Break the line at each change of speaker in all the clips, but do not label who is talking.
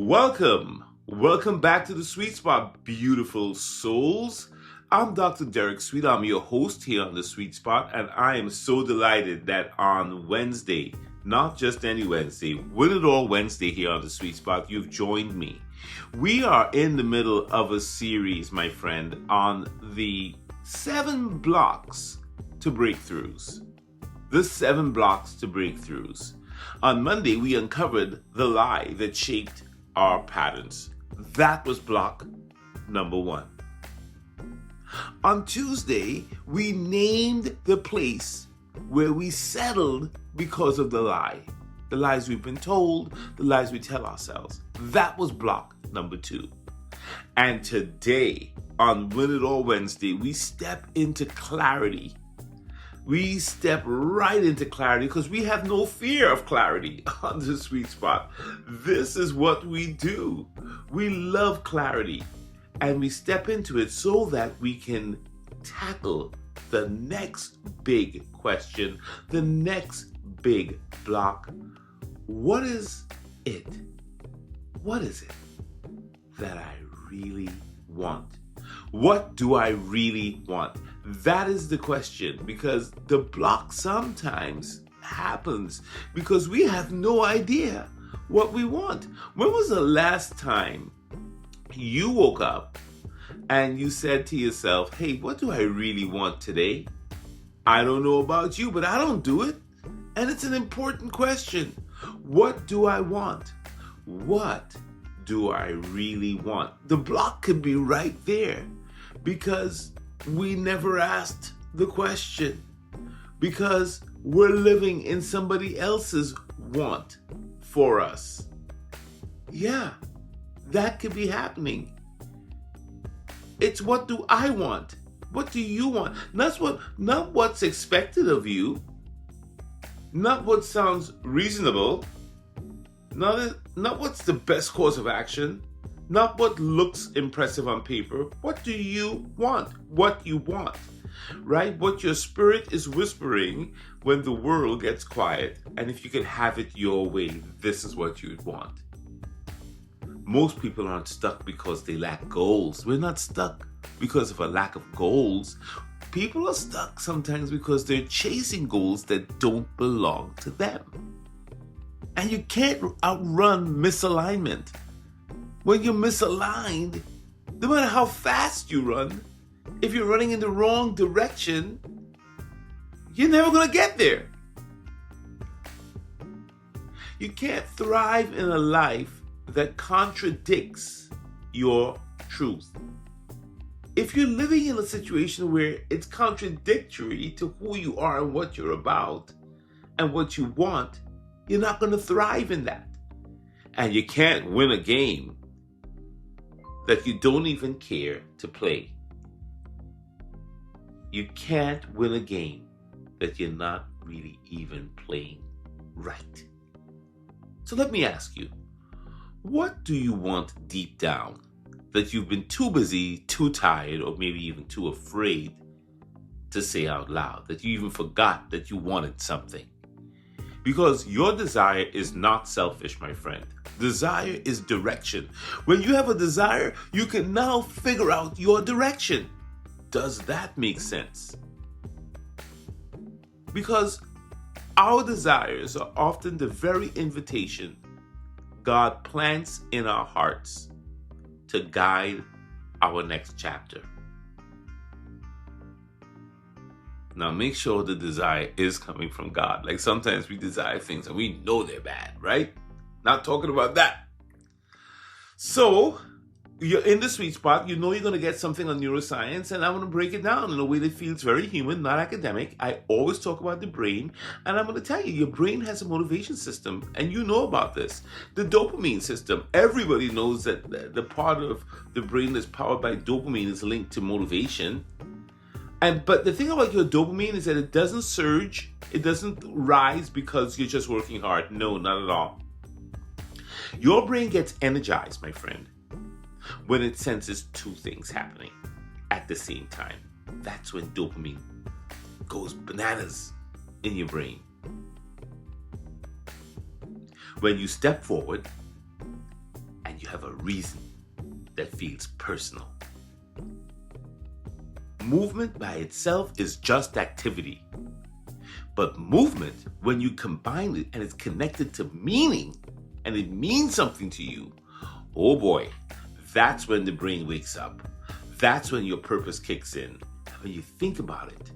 Welcome back to the Sweet Spot, beautiful souls. I'm Dr. Derek Sweet. I'm your host here on the Sweet Spot, and I am so delighted that on Wednesday, not just any Wednesday, Win It All Wednesday here on the Sweet Spot, you've joined me. We are in the middle of a series, my friend, on the 7 blocks to breakthroughs. The 7 blocks to breakthroughs. On Monday, we uncovered the lie that shaped our patterns. That was block number 1. On Tuesday, we named the place where we settled because of the lie. The lies we've been told, the lies we tell ourselves. That was block number 2. And today, on Win It All Wednesday, we step into clarity. We step right into clarity because we have no fear of clarity on the Sweet Spot. This is what we do. We love clarity, and we step into it so that we can tackle the next big question, the next big block. What is it? What is it that I really want? What do I really want? That is the question, because the block sometimes happens because we have no idea what we want. When was the last time you woke up and you said to yourself, hey, what do I really want today? I don't know about you, but I don't do it. And it's an important question. What do I want? What do I really want? The block could be right there because we never asked the question, because we're living in somebody else's want for us. Yeah, that could be happening. It's what do I want? What do you want? Not what's expected of you, not what sounds reasonable, not what's the best course of action, not what looks impressive on paper. What do you want? What you want, right? What your spirit is whispering when the world gets quiet. And if you could have it your way, this is what you'd want. Most people aren't stuck because they lack goals. We're not stuck because of a lack of goals. People are stuck sometimes because they're chasing goals that don't belong to them. And you can't outrun misalignment. When you're misaligned, no matter how fast you run, if you're running in the wrong direction, you're never going to get there. You can't thrive in a life that contradicts your truth. If you're living in a situation where it's contradictory to who you are and what you're about and what you want, you're not going to thrive in that. And you can't win a game that you don't even care to play. You can't win a game that you're not really even playing right. So let me ask you, what do you want deep down that you've been too busy, too tired, or maybe even too afraid to say out loud, that you even forgot that you wanted something? Because your desire is not selfish, my friend. Desire is direction. When you have a desire, you can now figure out your direction. Does that make sense? Because our desires are often the very invitation God plants in our hearts to guide our next chapter. Now, make sure the desire is coming from God. Like sometimes we desire things and we know they're bad, right? Not talking about that. So, you're in the sweet spot. You know you're going to get something on neuroscience, and I'm going to break it down in a way that feels very human, not academic. I always talk about the brain, and I'm going to tell you, your brain has a motivation system, and you know about this. The dopamine system. Everybody knows that the part of the brain that's powered by dopamine is linked to motivation. But the thing about your dopamine is that it doesn't surge, it doesn't rise because you're just working hard. No, not at all. Your brain gets energized, my friend, when it senses 2 things happening at the same time. That's when dopamine goes bananas in your brain. When you step forward and and you have a reason that feels personal. Movement by itself is just activity. But movement, when you combine it and it's connected to meaning, and it means something to you, oh boy, that's when the brain wakes up. That's when your purpose kicks in. And when you think about it,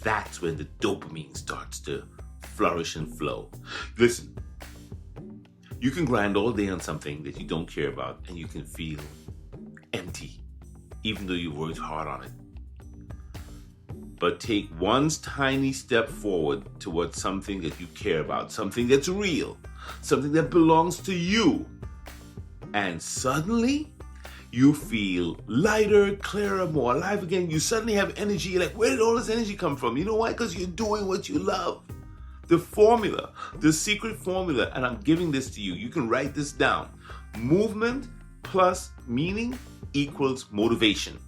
that's when the dopamine starts to flourish and flow. Listen, you can grind all day on something that you don't care about and you can feel empty, even though you worked hard on it. But take one tiny step forward towards something that you care about, something that's real, something that belongs to you. And suddenly, you feel lighter, clearer, more alive again. You suddenly have energy. You're like, where did all this energy come from? You know why? Because you're doing what you love. The formula, the secret formula, and I'm giving this to you. You can write this down. Movement plus meaning equals motivation.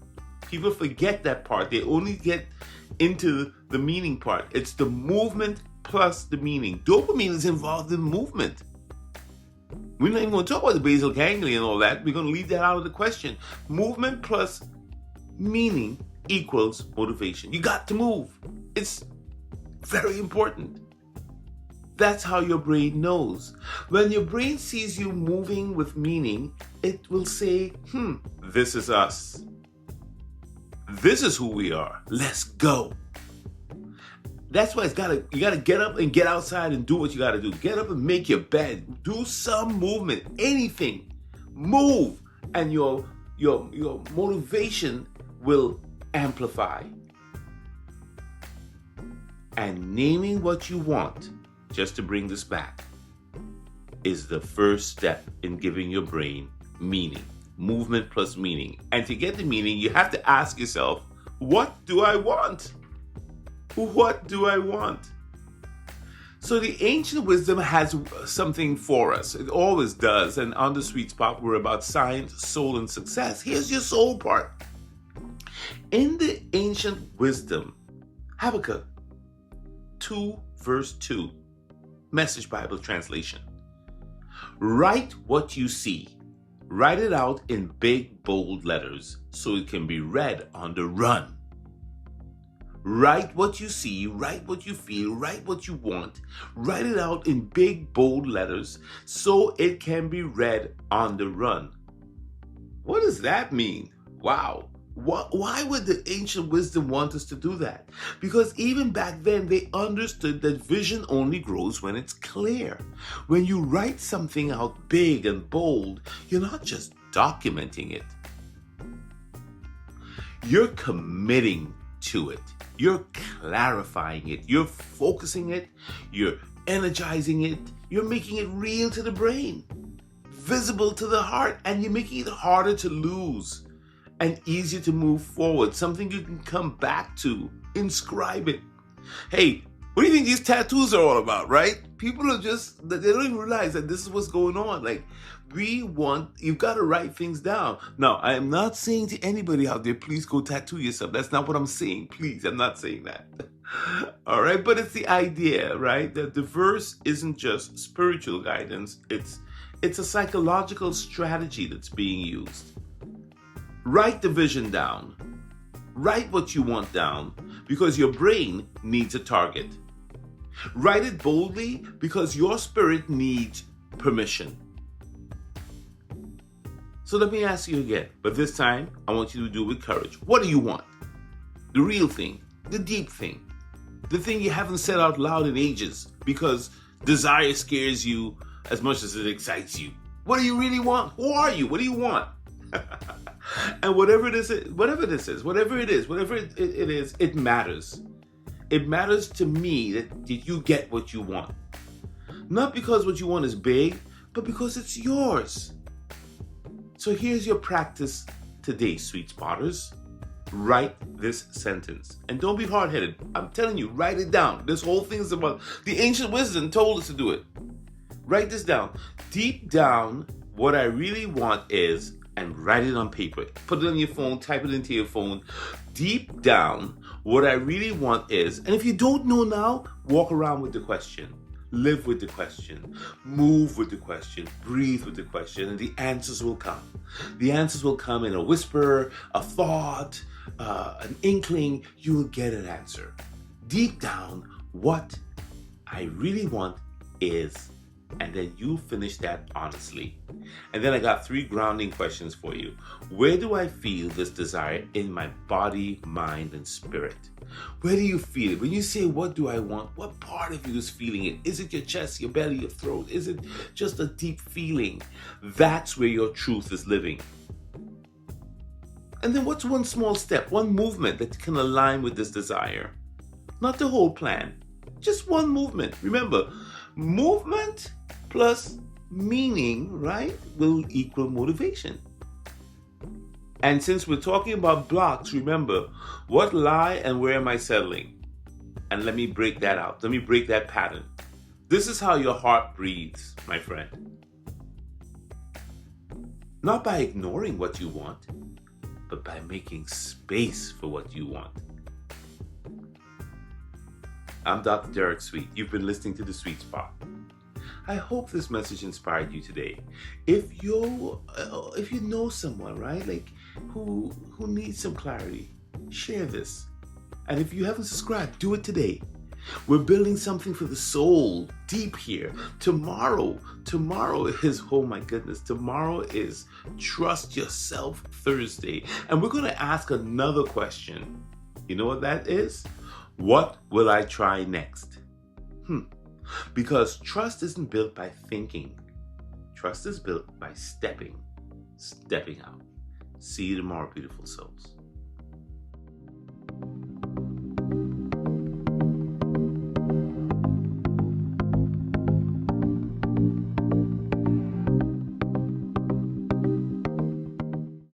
People forget that part. They only get into the meaning part. It's the movement plus the meaning. Dopamine is involved in movement. We're not even going to talk about the basal ganglia and all that. We're going to leave that out of the question. Movement plus meaning equals motivation. You got to move. It's very important. That's how your brain knows. When your brain sees you moving with meaning, it will say, this is us. This is who we are. Let's go. That's why you gotta get up and get outside and do what you gotta do. Get up and make your bed. Do some movement. Anything. Move. And your motivation will amplify. And naming what you want, just to bring this back, is the first step in giving your brain meaning. Movement plus meaning. And to get the meaning, you have to ask yourself, what do I want? What do I want? So the ancient wisdom has something for us. It always does. And on the Sweet Spot, we're about science, soul, and success. Here's your soul part. In the ancient wisdom, Habakkuk 2 verse 2, Message Bible translation. Write what you see. Write it out in big, bold letters so it can be read on the run. Write what you see, write what you feel, write what you want. Write it out in big, bold letters so it can be read on the run. What does that mean? Wow. Why would the ancient wisdom want us to do that? Because even back then, they understood that vision only grows when it's clear. When you write something out big and bold, you're not just documenting it. You're committing to it. You're clarifying it. You're focusing it. You're energizing it. You're making it real to the brain, visible to the heart, and you're making it harder to lose and easier to move forward. Something you can come back to. Inscribe it. Hey, what do you think these tattoos are all about, right? People are just, they don't even realize that this is what's going on. Like, you've got to write things down. Now, I am not saying to anybody out there, please go tattoo yourself. That's not what I'm saying. Please, I'm not saying that. All right, but it's the idea, right? That the verse isn't just spiritual guidance. It's a psychological strategy that's being used. Write the vision down. Write what you want down because your brain needs a target. Write it boldly because your spirit needs permission. So let me ask you again, but this time I want you to do it with courage. What do you want? The real thing, the deep thing, the thing you haven't said out loud in ages because desire scares you as much as it excites you. What do you really want? Who are you? What do you want? And whatever it is, it matters. It matters to me that you get what you want. Not because what you want is big, but because it's yours. So here's your practice today, Sweet Spotters. Write this sentence. And don't be hard-headed. I'm telling you, write it down. This whole thing is about, the ancient wisdom told us to do it. Write this down. Deep down, what I really want is, and write it on paper. Put it on your phone, type it into your phone. Deep down, what I really want is, and if you don't know now, walk around with the question. Live with the question, move with the question, breathe with the question, and the answers will come. The answers will come in a whisper, a thought, an inkling. You will get an answer. Deep down, what I really want is, and then you finish that honestly. And then I got 3 grounding questions for you. Where do I feel this desire in my body, mind, and spirit? Where do you feel it? When you say, what do I want? What part of you is feeling it? Is it your chest, your belly, your throat? Is it just a deep feeling? That's where your truth is living. And then what's one small step, one movement that can align with this desire? Not the whole plan, just one movement. Remember, movement plus meaning, right, will equal motivation. And since we're talking about blocks, remember, what lie and where am I settling? And let me break that out. Let me break that pattern. This is how your heart breathes, my friend. Not by ignoring what you want, but by making space for what you want. I'm Dr. Derek Sweet. You've been listening to The Sweet Spot. I hope this message inspired you today. If you know someone, right, like who needs some clarity, share this. And if you haven't subscribed, do it today. We're building something for the soul deep here. Tomorrow is, oh my goodness, tomorrow is Trust Yourself Thursday. And we're going to ask another question. You know what that is? What will I try next? Because trust isn't built by thinking. Trust is built by stepping out. See you tomorrow, beautiful souls.